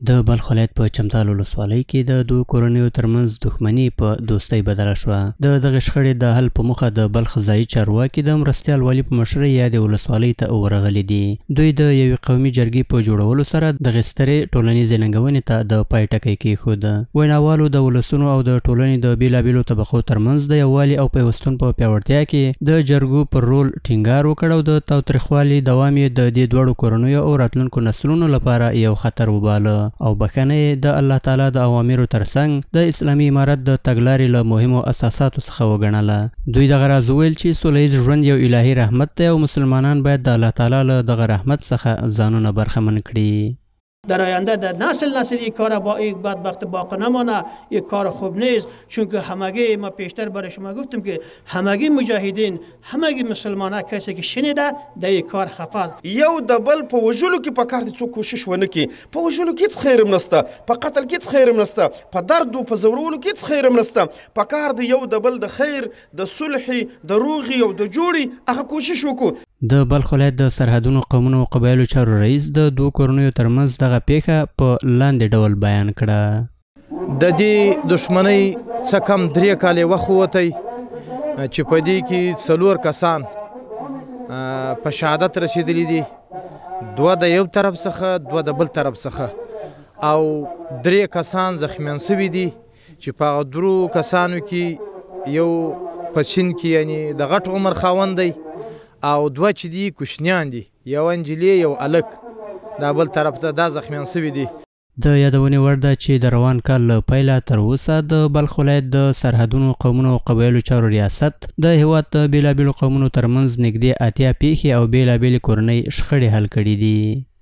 د بلخ ولایت په چمتال ولسوالۍ کې د دوه کورنیو ترمنځ دښمني په دوستۍ بدله شوه. د دغه شخړې د حل په موخه د بلخ ځایي چارواکي د مرستیال والي په مشرۍ یادې ولسوالۍ ته ورغلي دي. دوی د یوې قومي جرګې په جوړولو سره دغې سترې ټولنیزې ننګونې ته د پای ټکی کېښود. ویناوالو د ولسونو او د ټولنې د بېلابېلو طبقو ترمنځ د یووالي او پیوستون په پیاوړتیا کې د جرګو پر رول ټینګار وکړ او د تاوتریخوالي دوام یې د دې دواړو کورنیو او راتلونکو نسلونو لپاره یو خطر وباله او بخښنه یې د الله تعالی د اوامرو ترڅنګ د اسلامي امارت د تګلارې له مهمو اساساتو څخه وګڼله. دوی دغه راز وویل چې سوله ییز ژوند یو الهي رحمت دی او مسلمانان باید د الله تعالی له دغه رحمت څخه ځانونه برخمن کړي. در آینده در نسل یک کار با یک بدبخت باقی نمانه، یک کار خوب نیست، چون که همگی ما پیشتر برای شما گفتم که همگی مجاهدین، همگی مسلمانان کسی که شنیده در یک کار خفاز یو دبل په وژلو کې په کار دي څوک کوشش ونه کړي. په وژلو کې هیڅ خیرم نشته، په قتل کې هیڅ خیرم نشته، په درد او په ځورولو کې هیڅ خیرم نشته. په کار دی یو دبل د خیر، د صلح، د روغي او د جوړي هغه کوشش وکړو. د بلخ ولایت د سرحدونو قومونو او قبایلو چارو رئیس د دوه کورنیو ترمنځ دغه پیښه په لاندې ډول بیان کړه. د دې دښمنۍ څه کم 3 کالې وخت ووتی چې په دې کې 4 کسان په شهادت رسېدلي دي، 2 د یو طرف څخه 2 د بل طرف څخه او 3 کسان زخمیان شوي دي چې په هغه 3 کسانو کې یو په چین کې یعنی د غټ عمر خاوند دی او 2 چې دي کوشنیان دي، یو انجلي یو الک، دا بل طرف ته دا زخمیان شوي دي. د یادونې وړ ده چې د روان کال له پیله تر اوسه د بلخ ولایت د سرحدونو قومونو او قبایلو چارو ریاست د هېواد د بېلابېلو قومونو ترمنځ نږدې 80 پیښې او بېلابېلې کورنۍ شخړې حل کړي دي.